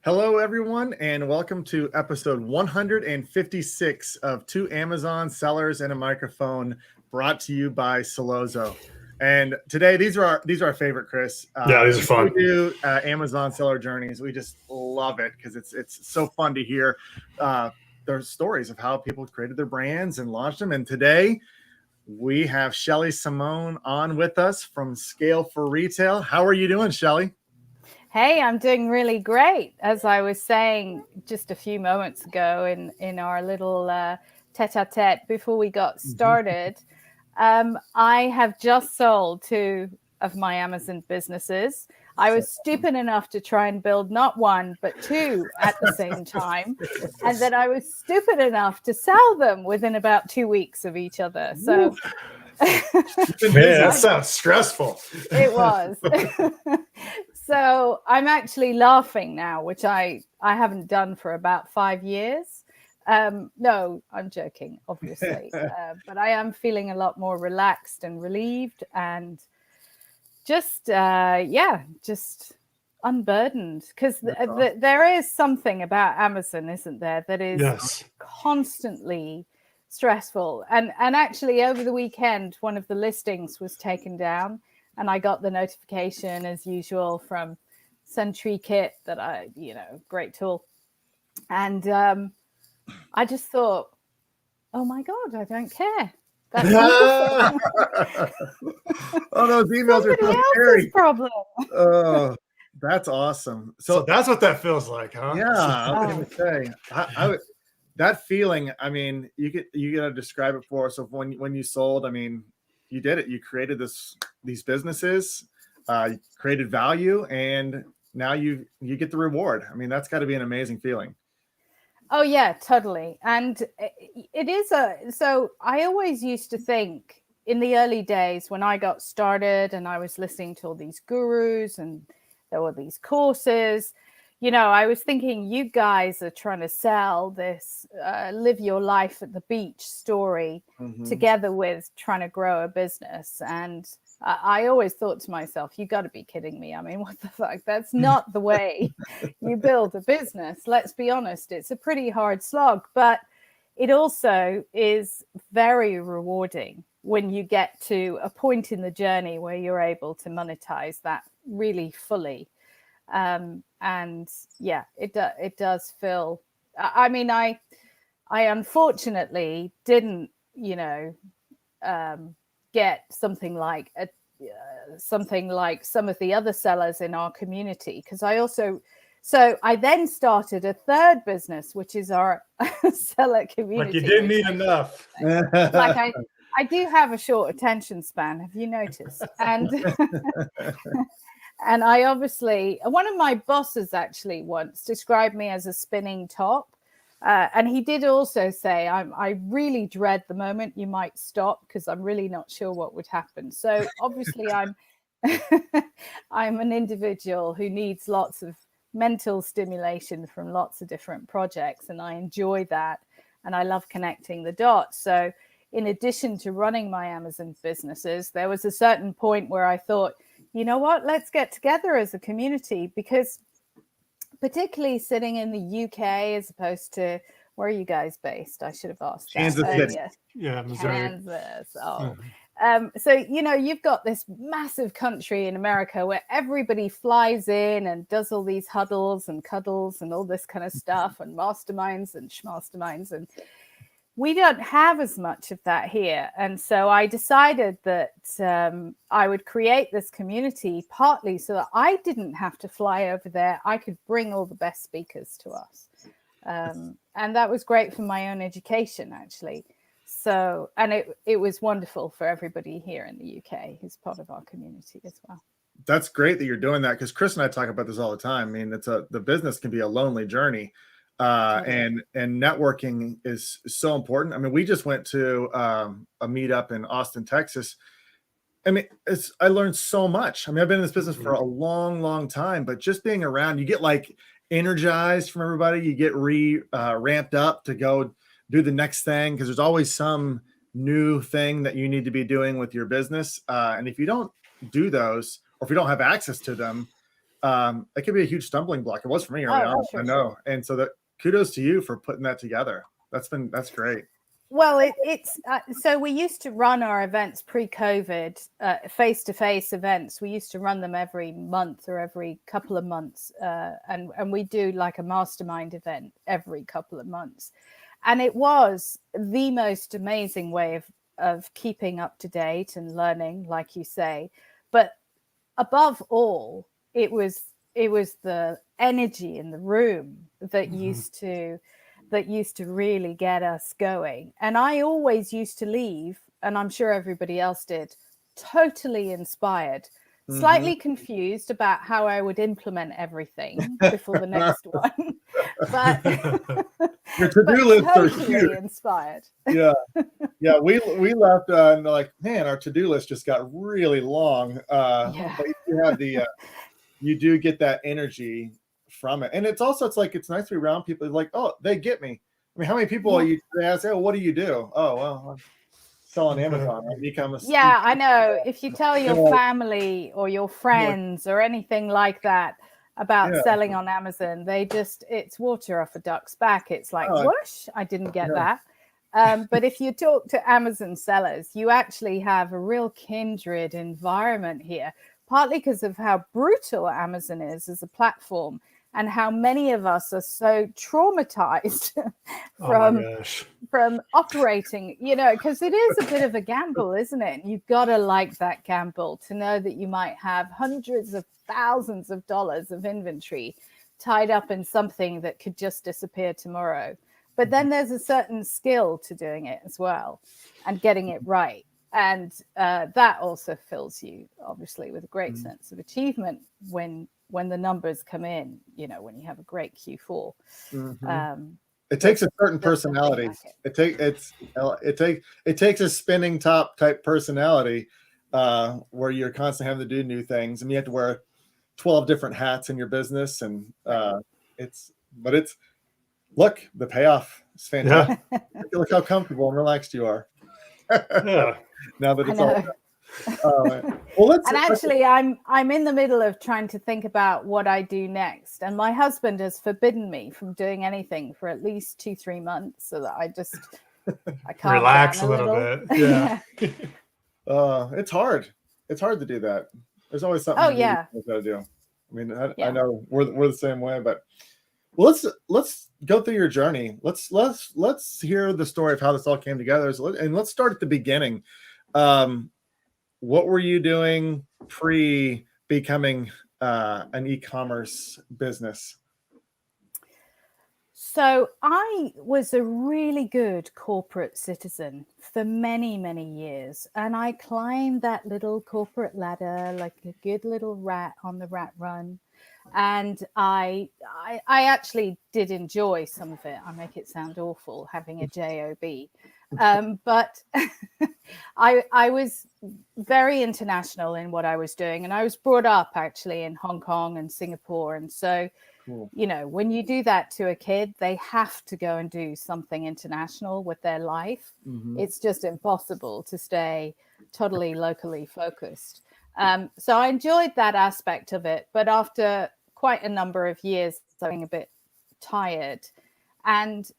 Hello, everyone, and welcome to episode 156 of Two Amazon Sellers and a Microphone, brought to you by Solozo. And today, these are our favorite, Chris. Yeah, these are fun. We do Amazon seller journeys. We just love it because it's so fun to hear their stories of how people created their brands and launched them. And today, we have Shelley Simone on with us from Scale for Retail. How are you doing, Shelley? Hey, I'm doing really great. As I was saying just a few moments ago in our little tete-a-tete before we got started, I have just sold 2 of my Amazon businesses. I was stupid enough to try and build not 1, but 2 at the same time. And then I was stupid enough to sell them within about 2 weeks of each other. So... Man, that sounds stressful. It was. So I'm actually laughing now, which I haven't done for about 5 years. No, I'm joking, obviously. But I am feeling a lot more relaxed and relieved and just unburdened. Because there is something about Amazon, isn't there, that is constantly stressful. And actually over the weekend, one of the listings was taken down and I got the notification as usual from SentryKit that great tool. And I just thought, oh my God, I don't care. That's oh, those emails are so scary. Problem. Oh, that's awesome. So that's what that feels like, huh? Yeah, I was gonna say I would. That feeling, I mean, you gotta describe it for us. So when you sold, I mean, you did it. You created these businesses, created value, and now you get the reward. I mean, that's got to be an amazing feeling. Oh yeah, totally. And it is so I always used to think in the early days when I got started and I was listening to all these gurus and there were these courses. I was thinking you guys are trying to sell this live your life at the beach story together with trying to grow a business. And I always thought to myself, you got to be kidding me. I mean, what the fuck? That's not the way you build a business. Let's be honest. It's a pretty hard slog, but it also is very rewarding when you get to a point in the journey where you're able to monetize that really fully. And yeah, it does feel, I mean, I unfortunately didn't, get something like some of the other sellers in our community. Cause I then started a third business, which is our seller community. Like you didn't need enough. Like I do have a short attention span. Have you noticed? And and I obviously, one of my bosses actually once described me as a spinning top. And he did also say, I really dread the moment you might stop because I'm really not sure what would happen. So obviously I'm an individual who needs lots of mental stimulation from lots of different projects. And I enjoy that. And I love connecting the dots. So in addition to running my Amazon businesses, there was a certain point where I thought, you know what, let's get together as a community, because particularly sitting in the UK as opposed to, where are you guys based? I should have asked Kansas that. City. Yeah, Missouri. Kansas. Oh. So, you've got this massive country in America where everybody flies in and does all these huddles and cuddles and all this kind of stuff and masterminds and schmasterminds. And we don't have as much of that here. And so I decided that I would create this community partly so that I didn't have to fly over there. I could bring all the best speakers to us. And that was great for my own education, actually. So, and it was wonderful for everybody here in the UK who's part of our community as well. That's great that you're doing that, because Chris and I talk about this all the time. I mean, the business can be a lonely journey. And networking is so important. I mean, we just went to a meetup in Austin, Texas. I mean, I learned so much. I mean, I've been in this business for a long, long time, but just being around, you get like energized from everybody. You get ramped up to go do the next thing, because there's always some new thing that you need to be doing with your business. And if you don't do those, or if you don't have access to them, it can be a huge stumbling block. It was for me early on. Sure, I know. And so that kudos to you for putting that together. That's great. Well, it's so we used to run our events pre-COVID, face-to-face events. We used to run them every month or every couple of months, and we do like a mastermind event every couple of months. And it was the most amazing way of keeping up to date and learning, like you say. But above all, it was the energy in the room that used to really get us going. And I always used to leave, and I'm sure everybody else did, totally inspired, slightly confused about how I would implement everything before the next one, but your to-do lists totally are huge. Inspired. Yeah. We left and like, man, our to-do list just got really long. But you have you do get that energy from it. And it's nice to be around people like, oh, they get me. I mean, how many people they ask, oh, what do you do? Oh, well, I'm selling Amazon. I know. If you tell your family or your friends or anything like that about selling on Amazon, it's water off a duck's back. It's like, whoosh, I didn't get that. But if you talk to Amazon sellers, you actually have a real kindred environment here, partly because of how brutal Amazon is as a platform and how many of us are so traumatized from operating, because it is a bit of a gamble, isn't it? You've got to like that gamble to know that you might have hundreds of thousands of dollars of inventory tied up in something that could just disappear tomorrow. But then there's a certain skill to doing it as well and getting it right. And that also fills you, obviously, with a great sense of achievement when the numbers come in, when you have a great Q4. It takes a certain personality. It takes a spinning top type personality where you're constantly having to do new things, and you have to wear 12 different hats in your business. And look, the payoff is fantastic. Look how comfortable and relaxed you are. Now that it's all actually I'm in the middle of trying to think about what I do next, and my husband has forbidden me from doing anything for at least 2-3 months, so that I can't relax a little bit. It's hard to do that. There's always something you gotta do. I mean, I know we're the same way, but let's go through your journey. Let's hear the story of how this all came together, and let's start at the beginning. What were you doing pre becoming an e-commerce business? So I was a really good corporate citizen for many, many years, and I climbed that little corporate ladder like a good little rat on the rat run. And I actually did enjoy some of it. I make it sound awful having a job, but I was very international in what I was doing, and I was brought up actually in Hong Kong and Singapore. And so, when you do that to a kid, they have to go and do something international with their life. It's just impossible to stay totally locally focused. So I enjoyed that aspect of it, but after quite a number of years, I was getting a bit tired, and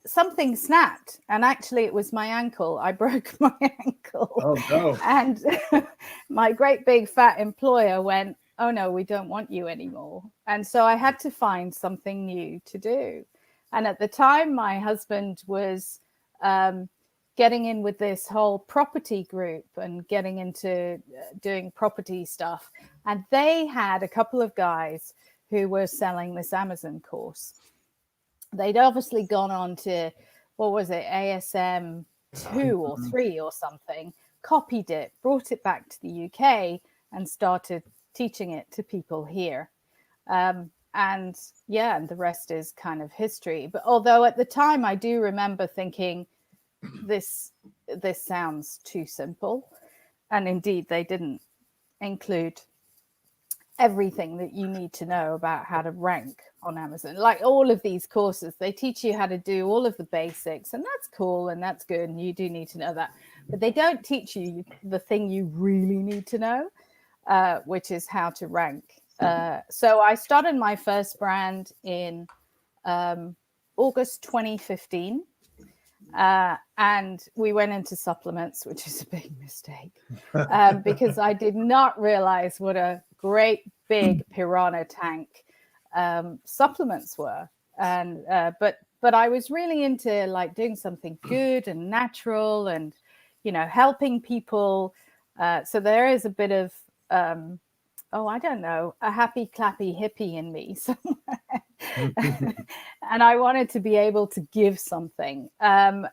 something snapped, and actually it was my ankle. I broke my ankle. Oh no. And my great big fat employer went, oh no, we don't want you anymore. And so I had to find something new to do. And at the time, my husband was getting in with this whole property group and getting into doing property stuff. And they had a couple of guys who were selling this Amazon course. They'd obviously gone on to, what was it, ASM 2 or 3 or something, copied it, brought it back to the UK and started teaching it to people here. And the rest is kind of history. But although at the time I do remember thinking, this sounds too simple. And indeed, they didn't include everything that you need to know about how to rank on Amazon. Like all of these courses, they teach you how to do all of the basics, and that's cool and that's good, and you do need to know that. But they don't teach you the thing you really need to know. which is how to rank. So I started my first brand in August 2015. And we went into supplements, which is a big mistake, because I did not realize what a great big piranha tank supplements were. And but I was really into like doing something good and natural and, you know, helping people. So there is a bit of I don't know, a happy clappy hippie in me somewhere. And I wanted to be able to give something. But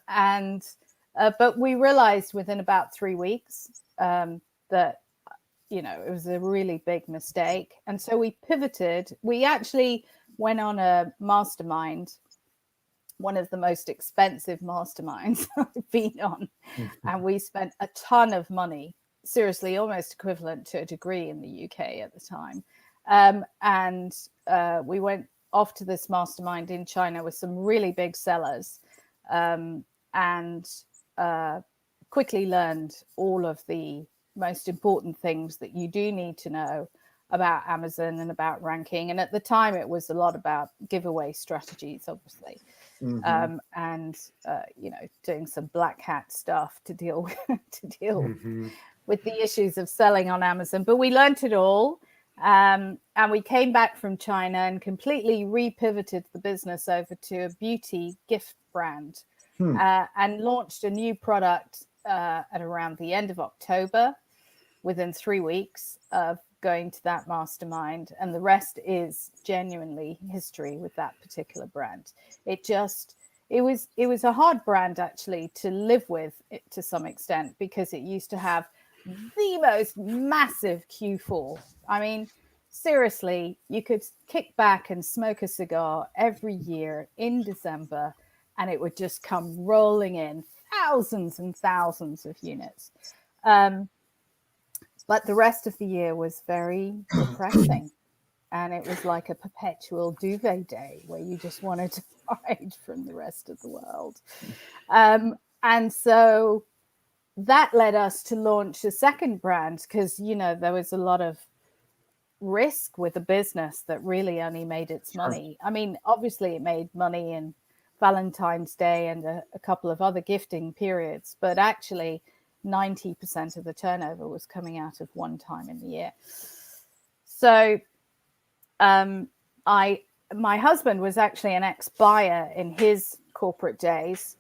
we realized within about 3 weeks that, you know, it was a really big mistake. And so we pivoted. We actually went on a mastermind, one of the most expensive masterminds I've been on. And we spent a ton of money, seriously, almost equivalent to a degree in the UK at the time. We went off to this mastermind in China with some really big sellers, and quickly learned all of the most important things that you do need to know about Amazon and about ranking. And at the time, it was a lot about giveaway strategies, obviously, you know, doing some black hat stuff to deal with the issues of selling on Amazon. But we learned it all. And we came back from China and completely repivoted the business over to a beauty gift brand, and launched a new product at around the end of October, within 3 weeks of going to that mastermind. And the rest is genuinely history with that particular brand. It was a hard brand actually to live with to some extent, because it used to have the most massive Q4. I mean, seriously, you could kick back and smoke a cigar every year in December, and it would just come rolling in thousands and thousands of units. But the rest of the year was very depressing. And it was like a perpetual duvet day where you just wanted to hide from the rest of the world. And so that led us to launch a second brand, because, you know, there was a lot of risk with a business that really only made its money. I mean, obviously it made money in Valentine's Day and a couple of other gifting periods, but actually 90% of the turnover was coming out of one time in the year. So my husband was actually an ex-buyer in his corporate days,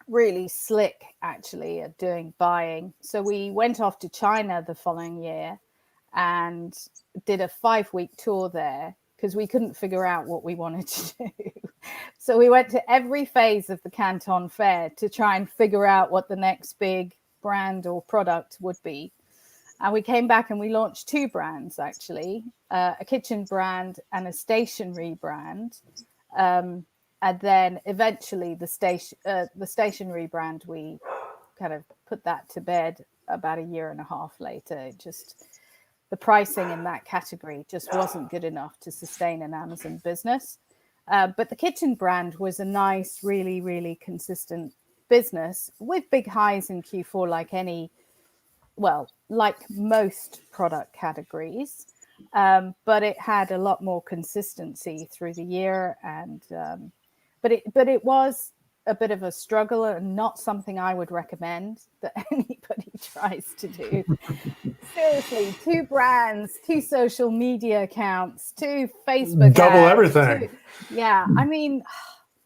really slick actually at doing buying. So we went off to China the following year and did a 5-week tour there, because we couldn't figure out what we wanted to do. So we went to every phase of the Canton fair to try and figure out what the next big brand or product would be. And we came back and we launched 2 brands, actually, a kitchen brand and a stationery brand. And then eventually the stationery brand, we kind of put that to bed about a year and a half later. The pricing in that category just wasn't good enough to sustain an Amazon business. But the kitchen brand was a nice, really, really consistent business with big highs in Q4, like most product categories. But it had a lot more consistency through the year. And but it was a bit of a struggle, and not something I would recommend that anybody tries to do. Seriously, 2 brands, 2 social media accounts, 2 Facebook double ads, everything. I mean,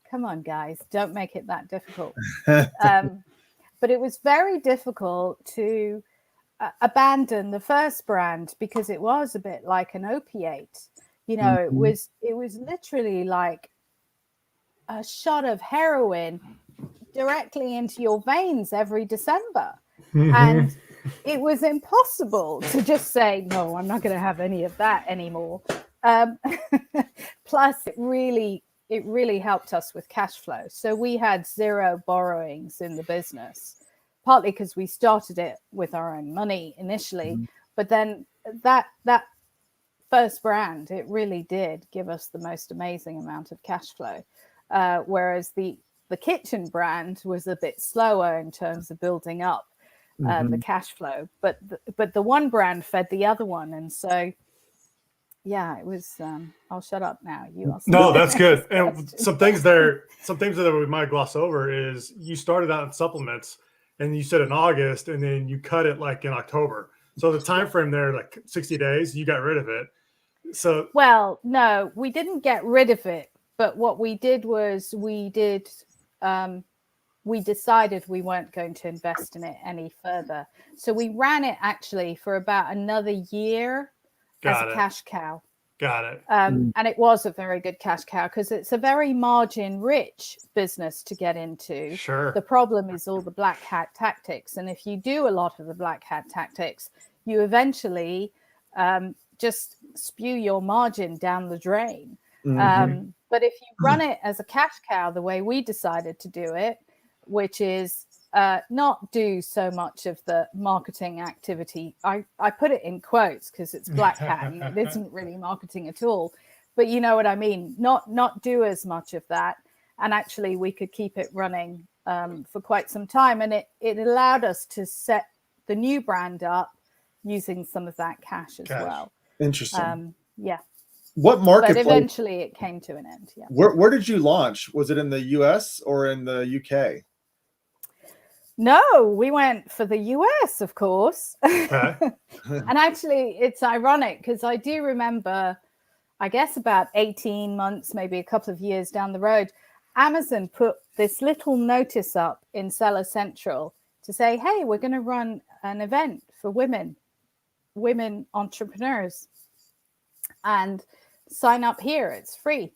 come on, guys, don't make it that difficult. But it was very difficult to abandon the first brand, because it was a bit like an opiate. You know, it was literally like a shot of heroin directly into your veins every December. And it was impossible to just say, no, I'm not going to have any of that anymore. Plus, it really helped us with cash flow. So we had 0 borrowings in the business, partly because we started it with our own money initially. But then that first brand, it really did give us the most amazing amount of cash flow. Whereas the kitchen brand was a bit slower in terms of building up. the cash flow. But the one brand fed the other one, and so yeah, it was. I'll shut up now. You asked. No, that's good. And some things that we might gloss over is you started out in supplements, and you said in August, and then you cut it like in October. So the time frame there, like 60 days, you got rid of it. So well, no, we didn't get rid of it, but what we did was we decided we weren't going to invest in it any further. So we ran it actually for about another year as a cash cow. Got it. And it was a very good cash cow because it's a very margin rich business to get into. Sure. The problem is all the black hat tactics. And if you do a lot of the black hat tactics, you eventually just spew your margin down the drain. But if you run it as a cash cow, the way we decided to do it, which is not do so much of the marketing activity. I put it in quotes because it's black hat and it isn't really marketing at all. But you know what I mean? Not do as much of that. And actually we could keep it running for quite some time. And it allowed us to set the new brand up using some of that cash as well. Interesting. Yeah. What market? But eventually it came to an end. Yeah. Where did you launch? Was it in the US or in the UK? No, we went for the US, of course. Okay. And actually, it's ironic because I do remember, I guess about 18 months, maybe a couple of years down the road, Amazon put this little notice up in Seller Central to say, hey, we're going to run an event for women entrepreneurs, and sign up here. It's free.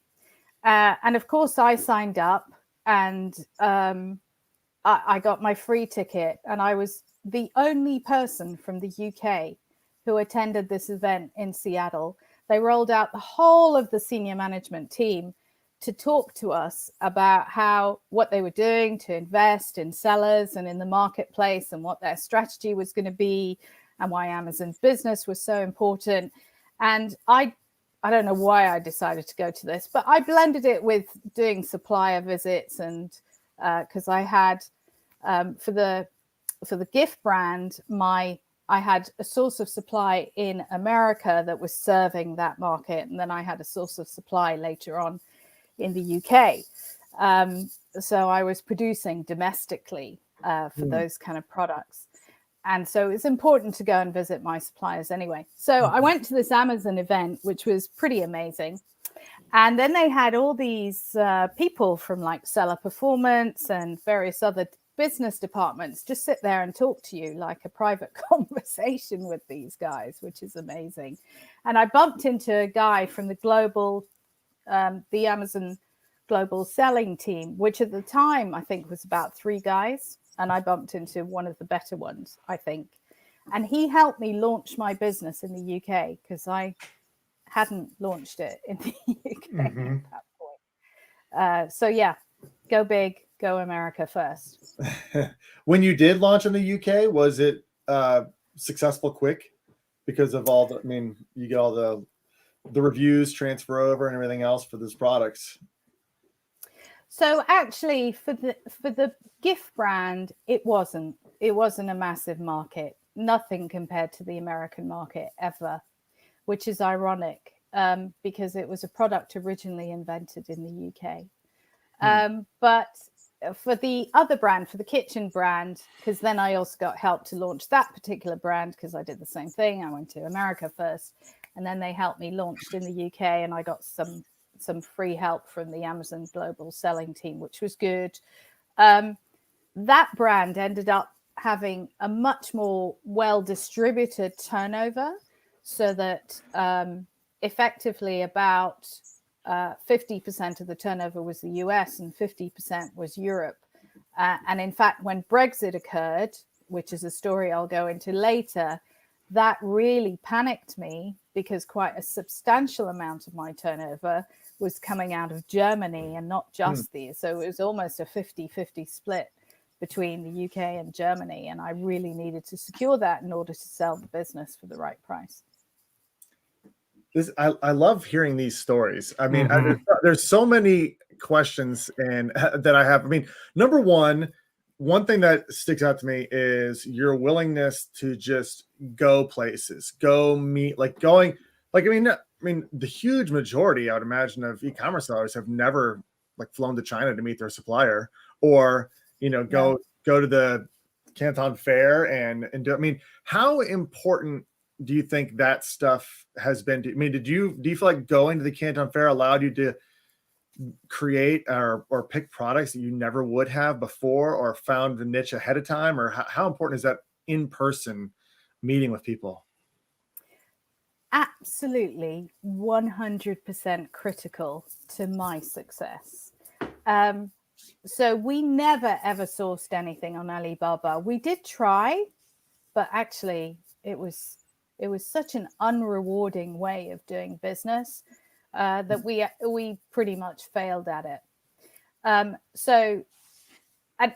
And of course, I signed up, and I got my free ticket, and I was the only person from the UK who attended this event in Seattle. They rolled out the whole of the senior management team to talk to us about what they were doing to invest in sellers and in the marketplace, and what their strategy was going to be, and why Amazon's business was so important. And I don't know why I decided to go to this, but I blended it with doing supplier visits, and because I had for the gift brand, I had a source of supply in America that was serving that market, and then I had a source of supply later on in the UK. So I was producing domestically for those kind of products. And so it's important to go and visit my suppliers anyway. So I went to this Amazon event, which was pretty amazing. And then they had all these people from like Seller Performance and various other business departments just sit there and talk to you like a private conversation with these guys, which is amazing. And I bumped into a guy from the Amazon global selling team, which at the time I think was about 3 guys. And I bumped into one of the better ones, I think. And he helped me launch my business in the UK because I hadn't launched it in the UK at that point. So yeah, go big, go America first. When you did launch in the UK, was it successful quick because of all the, I mean, you get all the reviews transfer over and everything else for those products? So actually for the gift brand, it wasn't a massive market, nothing compared to the American market ever, which is ironic because it was a product originally invented in the UK. But for the other brand, for the kitchen brand, because then I also got help to launch that particular brand because I did the same thing. I went to America first, and then they helped me launch in the UK, and I got some free help from the Amazon global selling team, which was good. That brand ended up having a much more well-distributed turnover, so that effectively about 50% of the turnover was the US and 50% was Europe. And in fact, when Brexit occurred, which is a story I'll go into later, that really panicked me because quite a substantial amount of my turnover was coming out of Germany and not just these. So it was almost a 50-50 split between the UK and Germany. And I really needed to secure that in order to sell the business for the right price. I love hearing these stories. I mean, there's so many questions and that I have. I mean, number one, one thing that sticks out to me is your willingness to just go places, go meet, like going, like, I mean, the huge majority, I would imagine, of e-commerce sellers have never like flown to China to meet their supplier, or, Yeah. go to the Canton Fair and do, I mean, how important do you think that stuff has been to, I mean, do you feel like going to the Canton Fair allowed you to create or pick products that you never would have before, or found the niche ahead of time, or how important is that in-person meeting with people? Absolutely 100% critical to my success. So we never ever sourced anything on Alibaba. We did try, but actually it was such an unrewarding way of doing business that we pretty much failed at it. So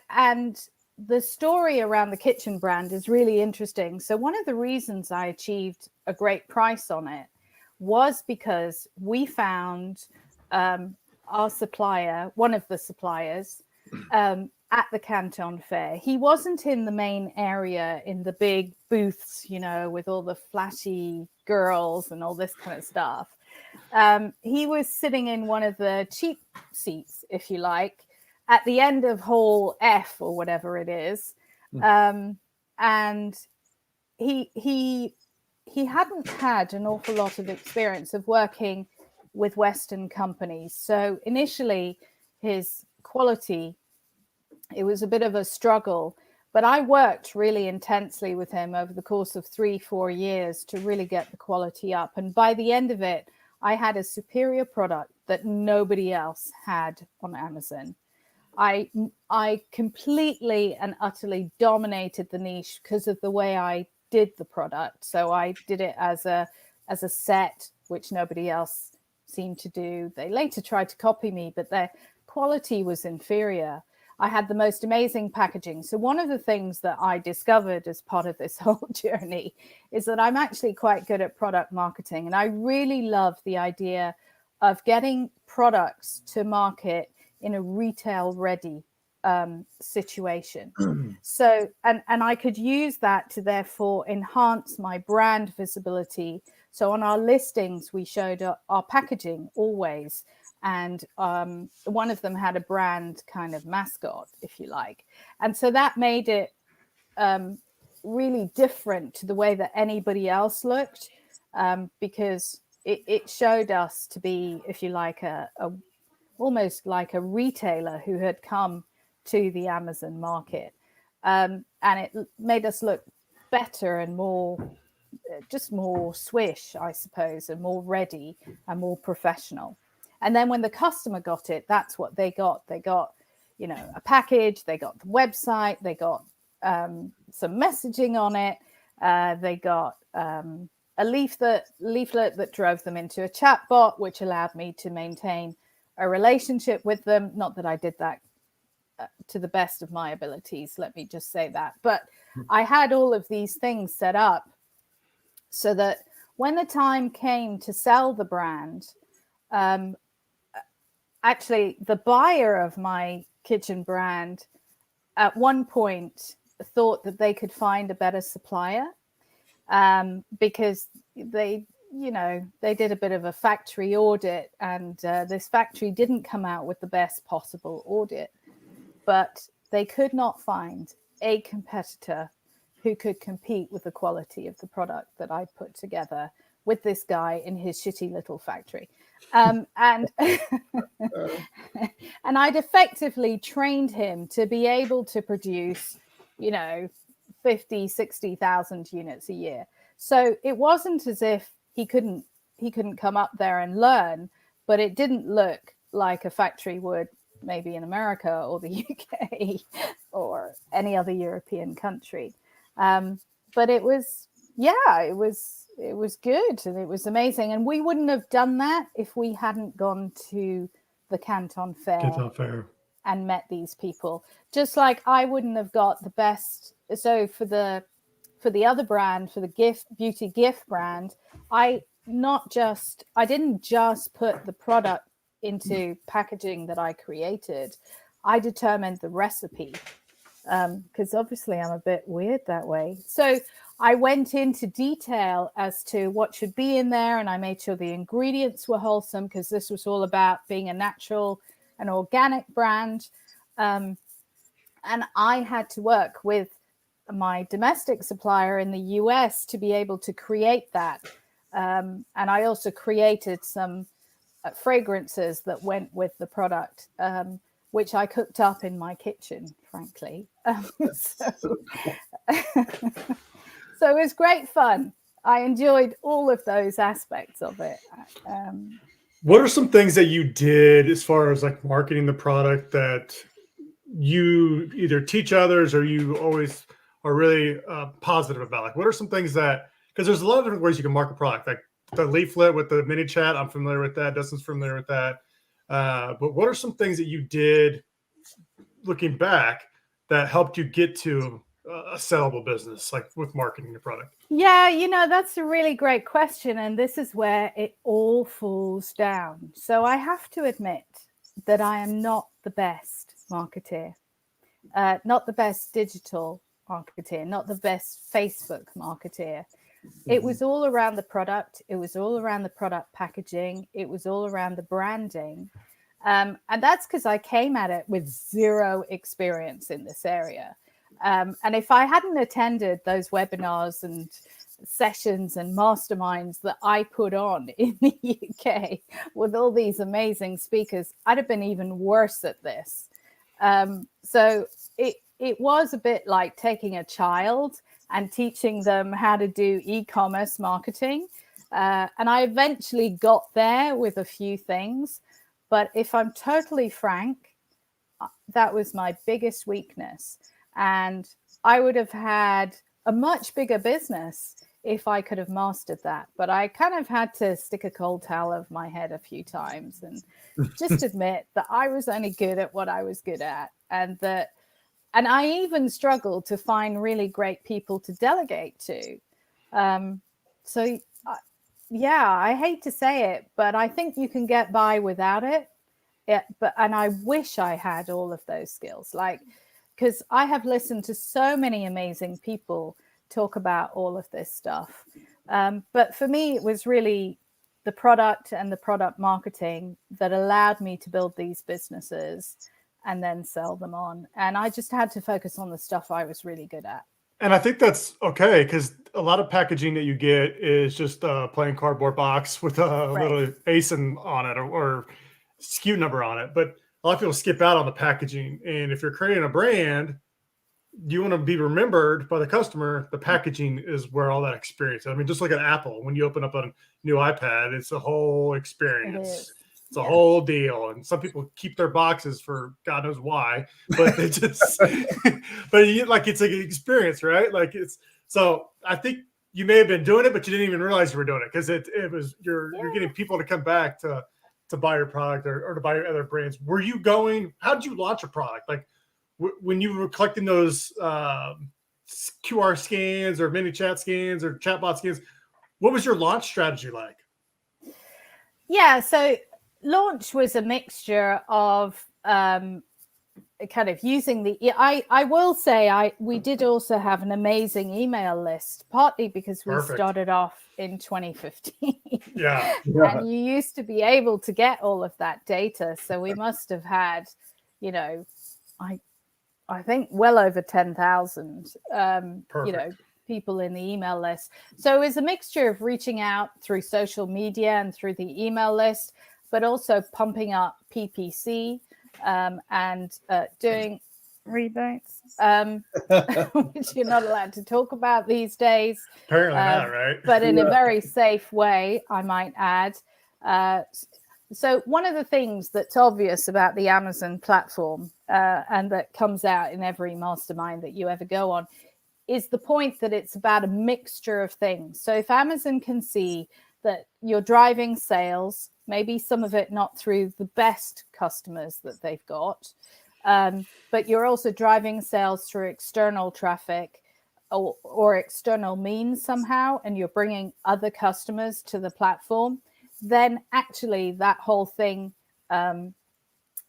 and the story around the kitchen brand is really interesting. So one of the reasons I achieved a great price on it was because we found our supplier, one of the suppliers, at the Canton Fair. He wasn't in the main area in the big booths, with all the flashy girls and all this kind of stuff. He was sitting in one of the cheap seats, if you like, at the end of hall F or whatever it is. And he hadn't had an awful lot of experience of working with Western companies. So initially his quality, it was a bit of a struggle, but I worked really intensely with him over the course of 3-4 years to really get the quality up. And by the end of it, I had a superior product that nobody else had on Amazon. I completely and utterly dominated the niche because of the way I did the product. So I did it as a set, which nobody else seemed to do. They later tried to copy me, but their quality was inferior. I had the most amazing packaging. So one of the things that I discovered as part of this whole journey is that I'm actually quite good at product marketing. And I really love the idea of getting products to market in a retail ready situation. So, and I could use that to therefore enhance my brand visibility. So on our listings, we showed our packaging always. And one of them had a brand kind of mascot, if you like. And so that made it really different to the way that anybody else looked, because it showed us to be, if you like, almost like a retailer who had come to the Amazon market. And it made us look better and just more swish, I suppose, and more ready and more professional. And then when the customer got it, that's what they got. They got, a package, they got the website, they got some messaging on it. They got a leaflet that drove them into a chat bot, which allowed me to maintain a relationship with them. Not that I did that to the best of my abilities, let me just say that. But I had all of these things set up so that when the time came to sell the brand, actually the buyer of my kitchen brand at one point thought that they could find a better supplier, because they did a bit of a factory audit, and this factory didn't come out with the best possible audit, but they could not find a competitor who could compete with the quality of the product that I put together with this guy in his shitty little factory. And and I'd effectively trained him to be able to produce, 50,000-60,000 units a year. So it wasn't as if he couldn't come up there and learn, but it didn't look like a factory would maybe in America or the UK or any other European country. But it was good, and it was amazing. And we wouldn't have done that if we hadn't gone to the Canton Fair and met these people. Just like I wouldn't have got the best. So for the other brand, for the beauty gift brand, I didn't just put the product into packaging that I created. I determined the recipe because obviously I'm a bit weird that way. So I went into detail as to what should be in there, and I made sure the ingredients were wholesome, because this was all about being a natural and organic brand. And I had to work with my domestic supplier in the US to be able to create that. And I also created some fragrances that went with the product, which I cooked up in my kitchen, frankly. So it was great fun. I enjoyed all of those aspects of it. What are some things that you did as far as like marketing the product that you either teach others or you always are really positive about? Like, what are some things that, because there's a lot of different ways you can market product, like the leaflet with the mini chat. I'm familiar with that. Dustin's familiar with that. But what are some things that you did looking back that helped you get to a sellable business, like with marketing your product? Yeah, that's a really great question. And this is where it all falls down. So I have to admit that I am not the best marketeer, not the best digital marketeer, not the best Facebook marketeer. It was all around the product. It was all around the product packaging. It was all around the branding. And that's because I came at it with zero experience in this area. And if I hadn't attended those webinars and sessions and masterminds that I put on in the UK with all these amazing speakers, I'd have been even worse at this. So it was a bit like taking a child and teaching them how to do e-commerce marketing. And I eventually got there with a few things. But if I'm totally frank, that was my biggest weakness. And I would have had a much bigger business if I could have mastered that. But I kind of had to stick a cold towel over my head a few times and just admit that I was only good at what I was good at. And I even struggled to find really great people to delegate to. Yeah, I hate to say it, but I think you can get by without it. And I wish I had all of those skills, because I have listened to so many amazing people talk about all of this stuff. But for me, it was really the product and the product marketing that allowed me to build these businesses and then sell them on. And I just had to focus on the stuff I was really good at. And I think that's okay, because a lot of packaging that you get is just a plain cardboard box with a little ASIN on it or SKU number on it. But a lot of people skip out on the packaging. And if you're creating a brand, you want to be remembered by the customer. The packaging is where all that experience. I mean, just look at Apple. When you open up a new iPad, it's a whole experience. It's a whole deal. And some people keep their boxes for God knows why, but they just, it's like an experience, right? So I think you may have been doing it, but you didn't even realize you were doing it, because you're getting people to come back to buy your product or to buy your other brands. How did you launch a product? Like when you were collecting those QR scans or mini chat scans or chatbot scans, what was your launch strategy like? Yeah, so launch was a mixture of kind of using I will say we did also have an amazing email list, partly because we started off in 2015. Yeah. And you used to be able to get all of that data. So we must have had, I think well over 10,000, people in the email list. So it was a mixture of reaching out through social media and through the email list, but also pumping up PPC and doing rebates, which you're not allowed to talk about these days. Apparently not, right? But in a very safe way, I might add. So one of the things that's obvious about the Amazon platform and that comes out in every mastermind that you ever go on is the point that it's about a mixture of things. So if Amazon can see that you're driving sales, maybe some of it not through the best customers that they've got, but you're also driving sales through external traffic or external means somehow, and you're bringing other customers to the platform, then actually that whole thing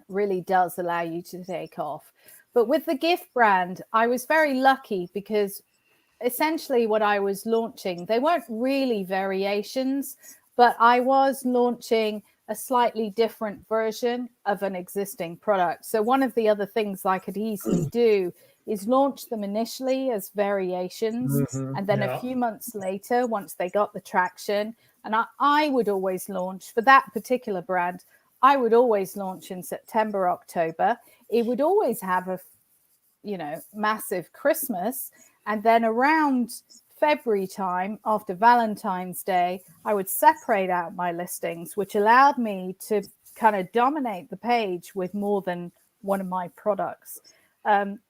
really does allow you to take off. But with the gift brand, I was very lucky because essentially what I was launching, they weren't really variations, but I was launching a slightly different version of an existing product. So one of the other things I could easily do is launch them initially as variations. And then a few months later, once they got the traction, and I would always launch for that particular brand, I would always launch in September, October. It would always have a, massive Christmas. And then around February time, after Valentine's Day, I would separate out my listings, which allowed me to kind of dominate the page with more than one of my products.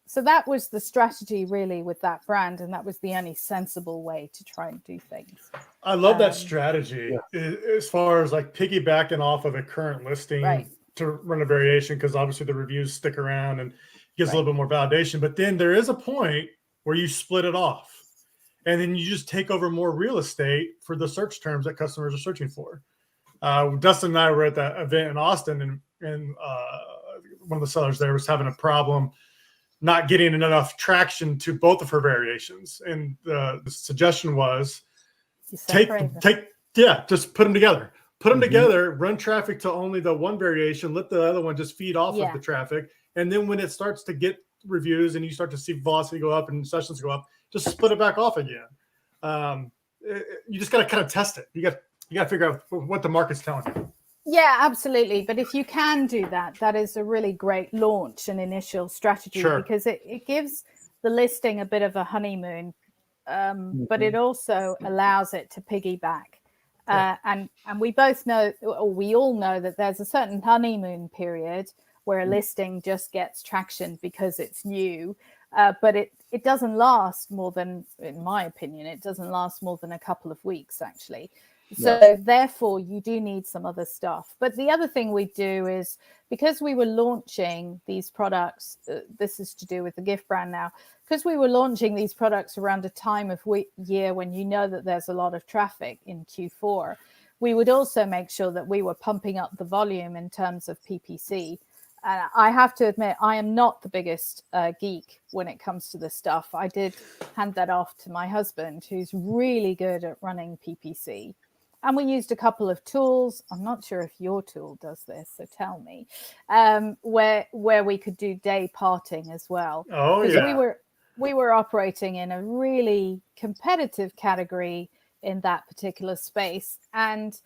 So that was the strategy really with that brand. And that was the only sensible way to try and do things. I love that strategy as far as like piggybacking off of a current listing to run a variation, because obviously the reviews stick around and gives a little bit more validation. But then there is a point where you split it off and then you just take over more real estate for the search terms that customers are searching for. Dustin and I were at that event in Austin, and one of the sellers there was having a problem not getting enough traction to both of her variations. And the suggestion was just put them together. Put them together, run traffic to only the one variation, let the other one just feed off of the traffic. And then when it starts to get reviews and you start to see velocity go up and sessions go up, just split it back off again. You just got to kind of test it. You got to figure out what the market's telling you. Yeah, absolutely. But if you can do that, that is a really great launch and initial strategy because it gives the listing a bit of a honeymoon, but it also allows it to piggyback. And we both know, or we all know, that there's a certain honeymoon period where a listing just gets traction because it's new, but it doesn't last more than, in my opinion, it doesn't last more than a couple of weeks, actually. So therefore, you do need some other stuff. But the other thing we do is, because we were launching these products, this is to do with the gift brand now, because we were launching these products around a time of year when you know that there's a lot of traffic in Q4, we would also make sure that we were pumping up the volume in terms of PPC. And I have to admit, I am not the biggest geek when it comes to this stuff. I did hand that off to my husband, who's really good at running PPC. And we used a couple of tools. I'm not sure if your tool does this, so tell me. Where we could do day parting as well. Oh, yeah. We were operating in a really competitive category in that particular space, and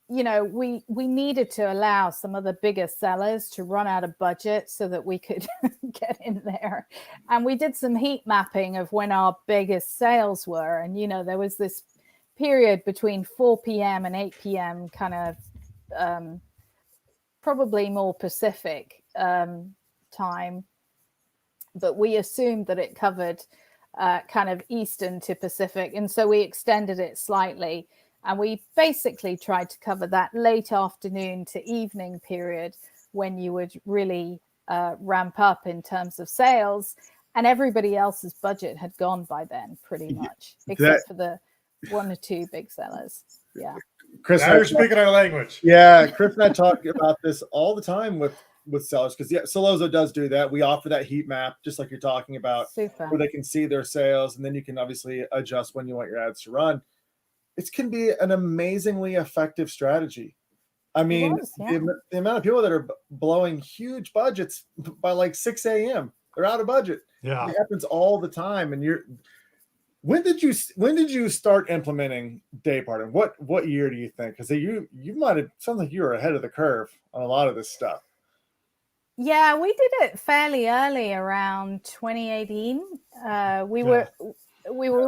we needed to allow some of the bigger sellers to run out of budget so that we could get in there. And we did some heat mapping of when our biggest sales were, and there was this period between 4 p.m. and 8 p.m. kind of probably more Pacific time, but we assumed that it covered kind of Eastern to Pacific, and so we extended it slightly, and we basically tried to cover that late afternoon to evening period when you would really ramp up in terms of sales, and everybody else's budget had gone by then pretty much, except for the one or two big sellers. Yeah. Chris, now you're speaking our language. Yeah, Chris and I talk about this all the time with sellers, because Solozo does do that. We offer that heat map, just like you're talking about, where they can see their sales, and then you can obviously adjust when you want your ads to run. It can be an amazingly effective strategy. I mean, the amount of people that are blowing huge budgets by like 6 a.m. they're out of budget. Yeah, it happens all the time. And when did you start implementing day parting? What year do you think? Because you might have, sounds like you were ahead of the curve on a lot of this stuff. Yeah, we did it fairly early, around 2018. We were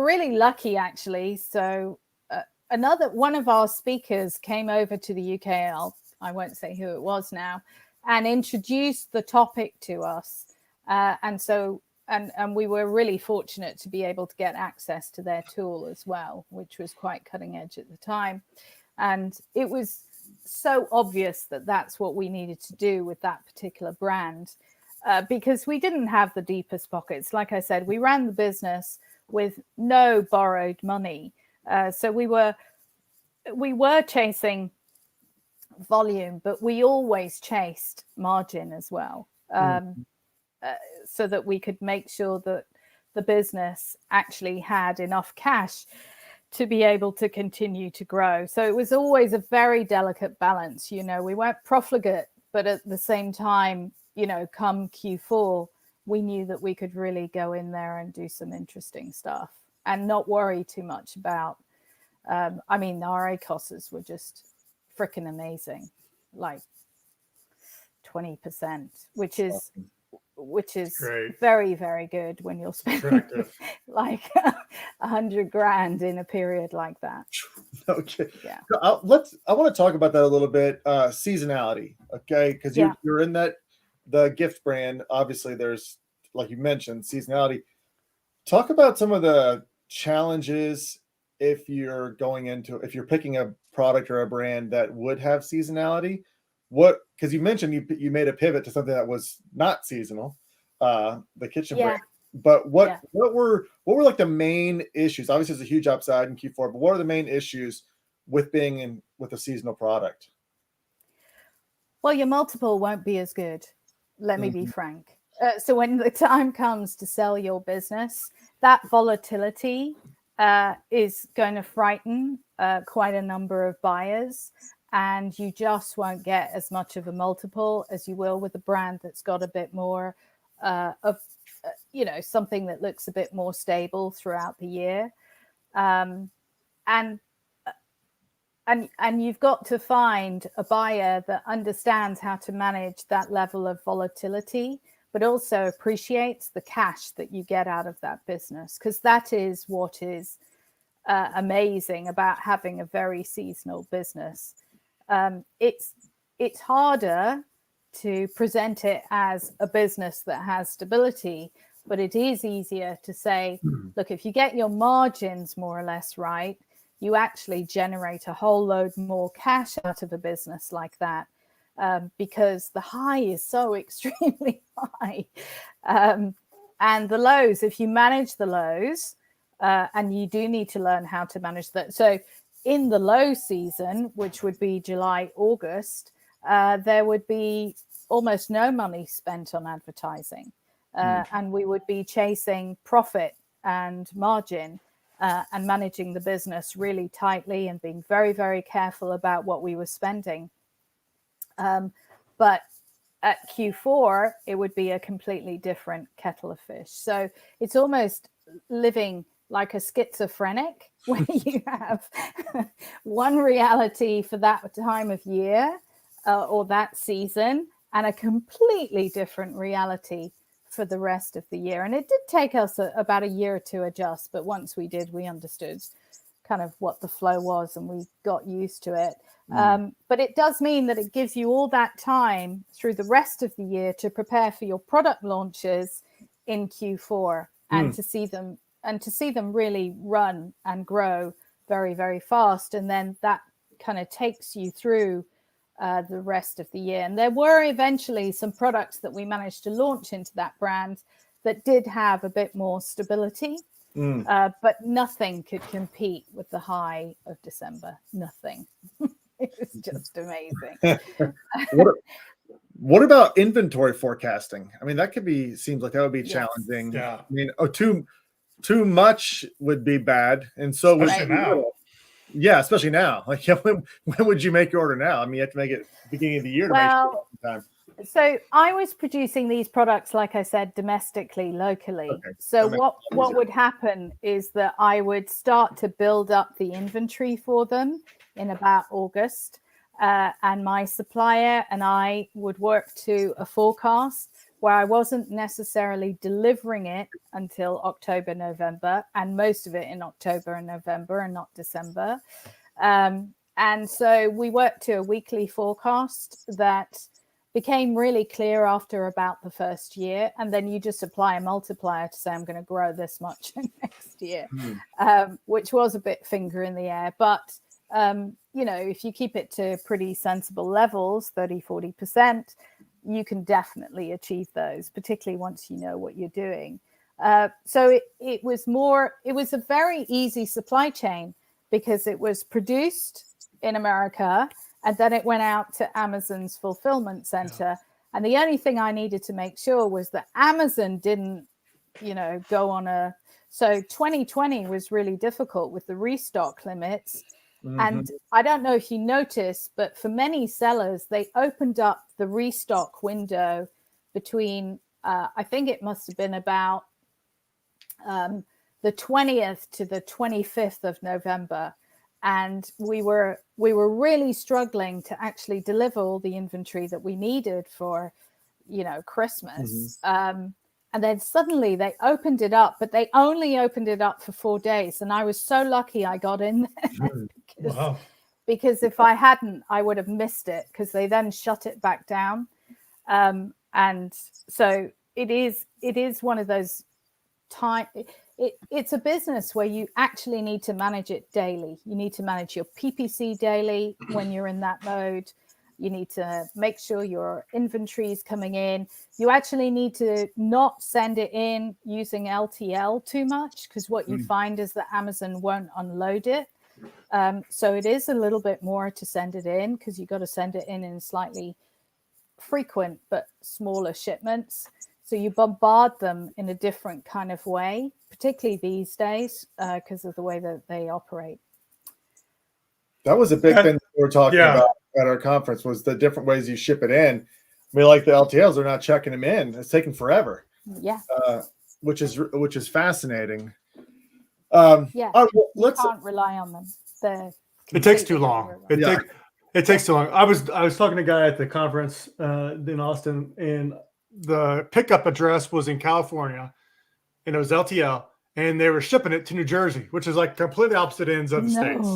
really lucky, actually. So another one of our speakers came over to the UK. I won't say who it was now, and introduced the topic to us. And we were really fortunate to be able to get access to their tool as well, which was quite cutting edge at the time. And it was so obvious that that's what we needed to do with that particular brand, because we didn't have the deepest pockets. Like I said, we ran the business with no borrowed money. So we were chasing volume, but we always chased margin as well. so that we could make sure that the business actually had enough cash to be able to continue to grow. So it was always a very delicate balance. You know, we weren't profligate, but at the same time, you know, come Q4, we knew that we could really go in there and do some interesting stuff and not worry too much about, I mean, our ACOSs were just freaking amazing, like 20%, which is Great. very, very good when you're spending like $100,000 in a period like that. Okay. Yeah. I want to talk about that a little bit. Seasonality. Okay. Because you're in the gift brand. Obviously, there's, like you mentioned, seasonality. Talk about some of the challenges if you're picking a product or a brand that would have seasonality. Because you mentioned you made a pivot to something that was not seasonal, the kitchen brand. But what were like the main issues? Obviously, it's a huge upside in Q4, but what are the main issues with being with a seasonal product? Well, your multiple won't be as good. Let me be frank. So when the time comes to sell your business, that volatility is going to frighten quite a number of buyers, and you just won't get as much of a multiple as you will with a brand that's got a bit more of, you know, something that looks a bit more stable throughout the year. And you've got to find a buyer that understands how to manage that level of volatility, but also appreciates the cash that you get out of that business, because that is what is amazing about having a very seasonal business. It's harder to present it as a business that has stability, but it is easier to say, look, if you get your margins more or less right, you actually generate a whole load more cash out of a business like that, because the high is so extremely high. And the lows, if you manage the lows, and you do need to learn how to manage that. So in the low season, which would be July, August, there would be almost no money spent on advertising. And we would be chasing profit and margin, and managing the business really tightly and being very, very careful about what we were spending. But at Q4, it would be a completely different kettle of fish. So it's almost living like a schizophrenic, where you have one reality for that time of year or that season, and a completely different reality for the rest of the year. And it did take us about a year to adjust, but once we did, we understood kind of what the flow was and we got used to it. But it does mean that it gives you all that time through the rest of the year to prepare for your product launches in Q4 and to see them really run and grow very, very fast. And then that kind of takes you through the rest of the year. And there were eventually some products that we managed to launch into that brand that did have a bit more stability, but nothing could compete with the high of December. Nothing. It was just amazing. What about inventory forecasting? I mean, seems like that would be challenging. Yeah. I mean, too much would be bad. And so especially now. Yeah, especially now. Like, when would you make your order now? I mean, you have to make it beginning of the year to make sure time. So I was producing these products, like I said, domestically, locally. Okay. So what would happen is that I would start to build up the inventory for them in about August. And my supplier and I would work to a forecast where I wasn't necessarily delivering it until October, November, and most of it in October and November and not December. And so we worked to a weekly forecast that became really clear after about the first year. And then you just apply a multiplier to say, I'm going to grow this much next year, which was a bit finger in the air. But, you know, if you keep it to pretty sensible levels, 30, 40%, you can definitely achieve those, particularly once you know what you're doing. So it was a very easy supply chain because it was produced in America and then it went out to Amazon's fulfillment center. And the only thing I needed to make sure was that Amazon didn't, go on a. So 2020 was really difficult with the restock limits. Mhm. And I don't know if you noticed, but for many sellers, they opened up the restock window between, I think it must have been about the 20th to the 25th of November. And we were really struggling to actually deliver all the inventory that we needed for, Christmas. And then suddenly they opened it up, but they only opened it up for 4 days. And I was so lucky I got in there because if I hadn't, I would have missed it, because they then shut it back down. And so it is one of those time. It's a business where you actually need to manage it daily. You need to manage your PPC daily when you're in that mode. You need to make sure your inventory is coming in. You actually need to not send it in using LTL too much, because what you find is that Amazon won't unload it. So it is a little bit more to send it in, because you've got to send it in slightly frequent but smaller shipments. So you bombard them in a different kind of way, particularly these days, because of the way that they operate. That was a big thing that we were talking about at our conference, was the different ways you ship it in. I mean, like the LTLs, they're not checking them in. It's taking forever. Yeah. Which is fascinating. Yeah. Well, you can't rely on them. It takes too long. It takes too long. I was talking to a guy at the conference in Austin, and the pickup address was in California, and it was LTL, and they were shipping it to New Jersey, which is like completely opposite ends of the states.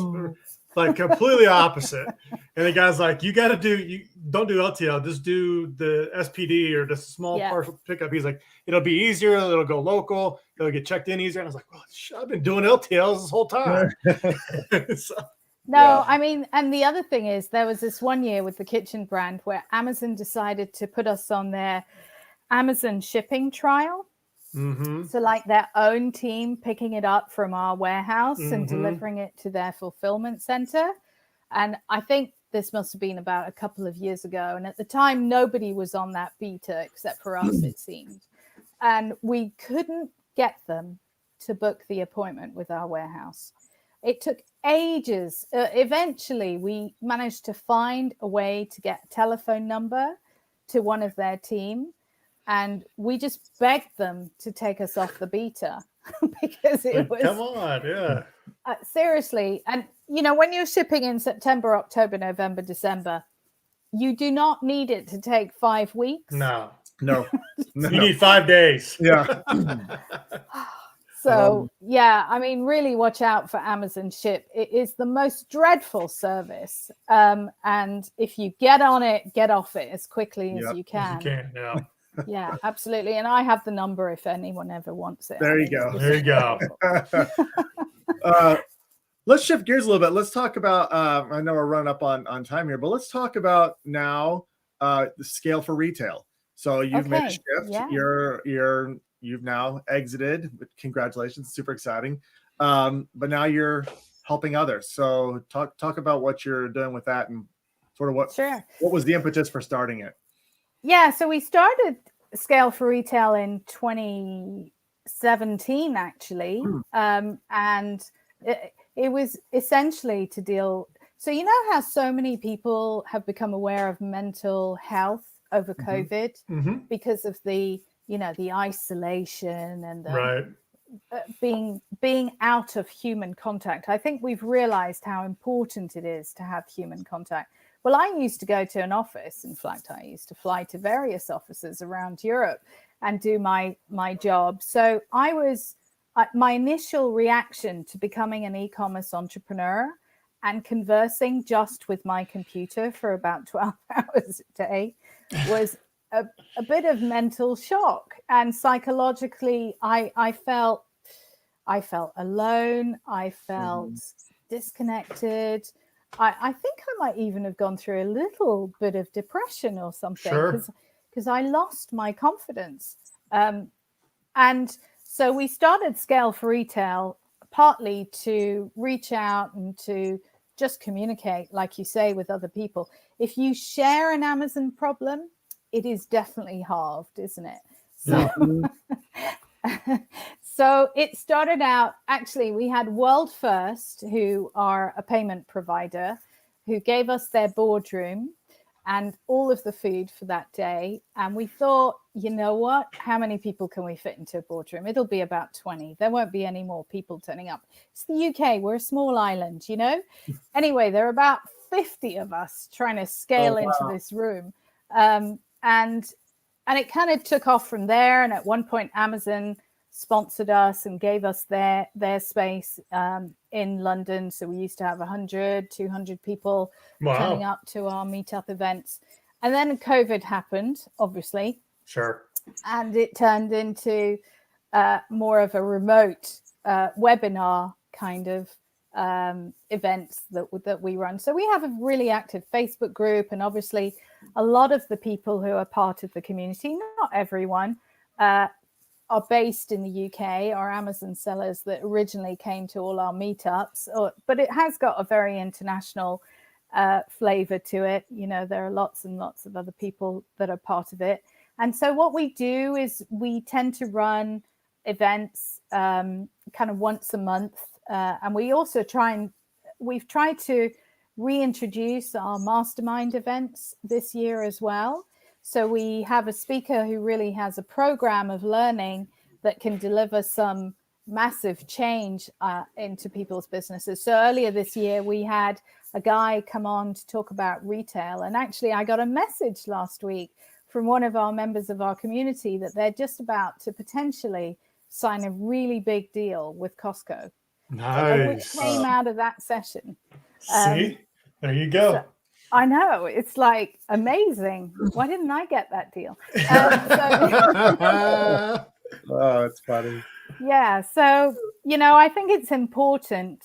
Like completely opposite. And the guy's like, you don't do LTL, just do the SPD or the small parcel pickup. He's like, it'll be easier, it'll go local, it'll get checked in easier. And I was like, well, I've been doing LTLs this whole time. I mean, and the other thing is, there was this one year with the kitchen brand where Amazon decided to put us on their Amazon shipping trial. So like their own team picking it up from our warehouse and delivering it to their fulfillment center. And I think this must have been about a couple of years ago. And at the time, nobody was on that beta except for us, it seemed. And we couldn't get them to book the appointment with our warehouse. It took ages. Eventually, we managed to find a way to get a telephone number to one of their team. And we just begged them to take us off the beta because it was... Come on, seriously. And, when you're shipping in September, October, November, December, you do not need it to take 5 weeks. No. You need 5 days. Yeah. So, I mean, really watch out for Amazon Ship. It is the most dreadful service. And if you get on it, get off it as quickly as you can. Yeah, absolutely. And I have the number if anyone ever wants it. There you go. There you go. Let's shift gears a little bit. Let's talk about, I know we're running up on time here, but let's talk about now the scale for retail. So you've made a shift. Yeah. You've now exited. Congratulations. Super exciting. But now you're helping others. So talk about what you're doing with that and sort of what was the impetus for starting it? Yeah, so we started Scale for Retail in 2017, actually. And it was essentially to deal... So you know how so many people have become aware of mental health over COVID because of the, the isolation and being out of human contact. I think we've realized how important it is to have human contact. Well, I used to go to an office. In fact, I used to fly to various offices around Europe and do my job. So my initial reaction to becoming an e-commerce entrepreneur and conversing just with my computer for about 12 hours a day was a bit of mental shock. And psychologically, I felt alone. I felt disconnected. I think I might even have gone through a little bit of depression or something because I lost my confidence. And so we started Scale for Retail partly to reach out and to just communicate, like you say, with other people. If you share an Amazon problem, it is definitely halved, isn't it? So, so it started out, actually, we had World First, who are a payment provider, who gave us their boardroom and all of the food for that day. And we thought, you know what? How many people can we fit into a boardroom? It'll be about 20. There won't be any more people turning up. It's the UK. We're a small island, you know? Anyway, there are about 50 of us trying to scale into this room. And it kind of took off from there. And at one point, Amazon sponsored us and gave us their space in London. So we used to have 100, 200 people turning up to our meetup events. And then COVID happened, obviously. Sure. And it turned into more of a remote webinar kind of events that we run. So we have a really active Facebook group, and obviously a lot of the people who are part of the community, not everyone, are based in the UK, are Amazon sellers that originally came to all our meetups, but it has got a very international flavor to it. You know, there are lots and lots of other people that are part of it. And so what we do is we tend to run events kind of once a month. And we also we've tried to reintroduce our mastermind events this year as well. So we have a speaker who really has a program of learning that can deliver some massive change into people's businesses. So earlier this year, we had a guy come on to talk about retail. And actually, I got a message last week from one of our members of our community that they're just about to potentially sign a really big deal with Costco. Nice. Which came out of that session. See, there you go. So, I know, it's like amazing. Why didn't I get that deal? Oh, it's funny. Yeah. So, you know, I think it's important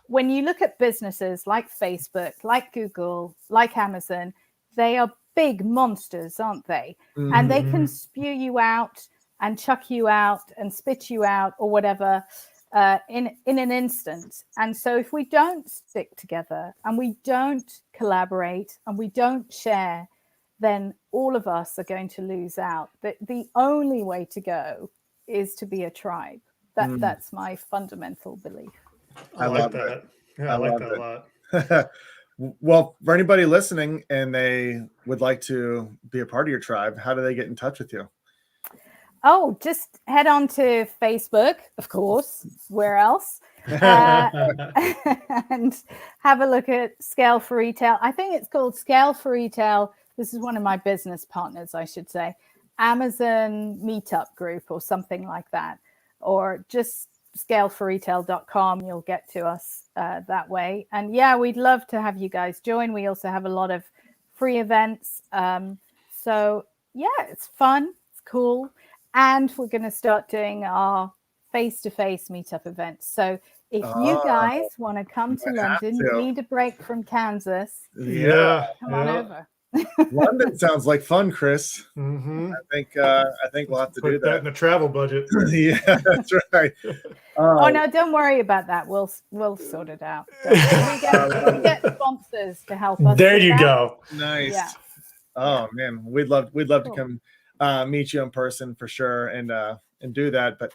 when you look at businesses like Facebook, like Google, like Amazon, they are big monsters, aren't they? Mm-hmm. And they can spew you out and chuck you out and spit you out or whatever in an instant. And so if we don't stick together and we don't collaborate and we don't share, then all of us are going to lose out. The only way to go is to be a tribe. That's my fundamental belief. I like that. Yeah, I like that a lot. Well, for anybody listening and they would like to be a part of your tribe, how do they get in touch with you? Oh, just head on to Facebook, of course. Where else? And have a look at Scale for Retail. I think it's called Scale for Retail. This is one of my business partners, I should say. Amazon Meetup Group or something like that. Or just scaleforretail.com. You'll get to us that way. And yeah, we'd love to have you guys join. We also have a lot of free events. So yeah, it's fun. It's cool. And we're going to start doing our face-to-face meetup events. So if you guys want to come to London, need a break from Kansas, come on over. London sounds like fun, Chris. Mm-hmm. I think we'll have to do that in the travel budget. Yeah, that's right. Oh no, don't worry about that. We'll sort it out. We get sponsors to help us. There you go. Nice. Yeah. Oh man, we'd love to come meet you in person for sure and do that. But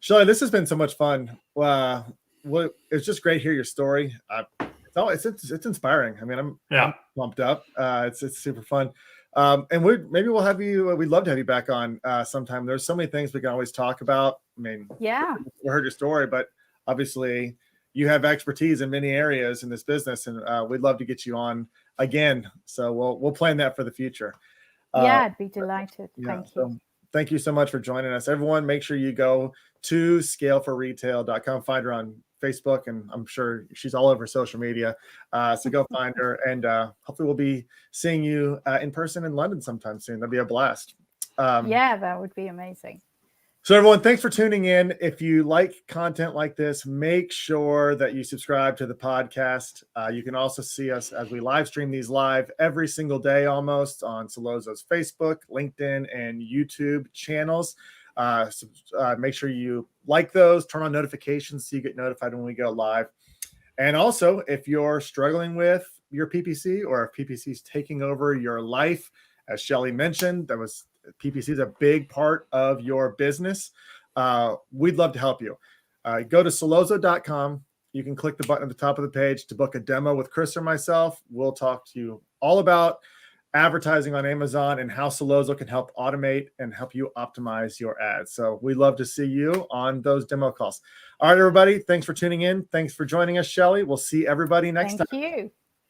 Shelley, this has been so much fun. It's just great to hear your story. It's inspiring. I mean, I'm pumped up. It's super fun. And we'll have you. We'd love to have you back on sometime. There's so many things we can always talk about. I mean, we heard your story, but obviously you have expertise in many areas in this business, and we'd love to get you on again. So we'll plan that for the future. I'd be delighted. Thank you. So thank you so much for joining us. Everyone, make sure you go to scaleforretail.com. Find her on Facebook, and I'm sure she's all over social media. So go find her, and hopefully we'll be seeing you in person in London sometime soon. That'd be a blast. That would be amazing. So everyone, thanks for tuning in. If you like content like this, make sure that you subscribe to the podcast. You can also see us as we live stream these live every single day almost on Solozo's Facebook, LinkedIn, and YouTube channels. Make sure you like those, turn on notifications so you get notified when we go live. And also, if you're struggling with your PPC or if PPC is taking over your life As Shelley mentioned, PPC is a big part of your business. We'd love to help you. Go to Sellozo.com. You can click the button at the top of the page to book a demo with Chris or myself. We'll talk to you all about advertising on Amazon and how Sellozo can help automate and help you optimize your ads. So we'd love to see you on those demo calls. All right, everybody. Thanks for tuning in. Thanks for joining us, Shelley. We'll see everybody next time. Thank you.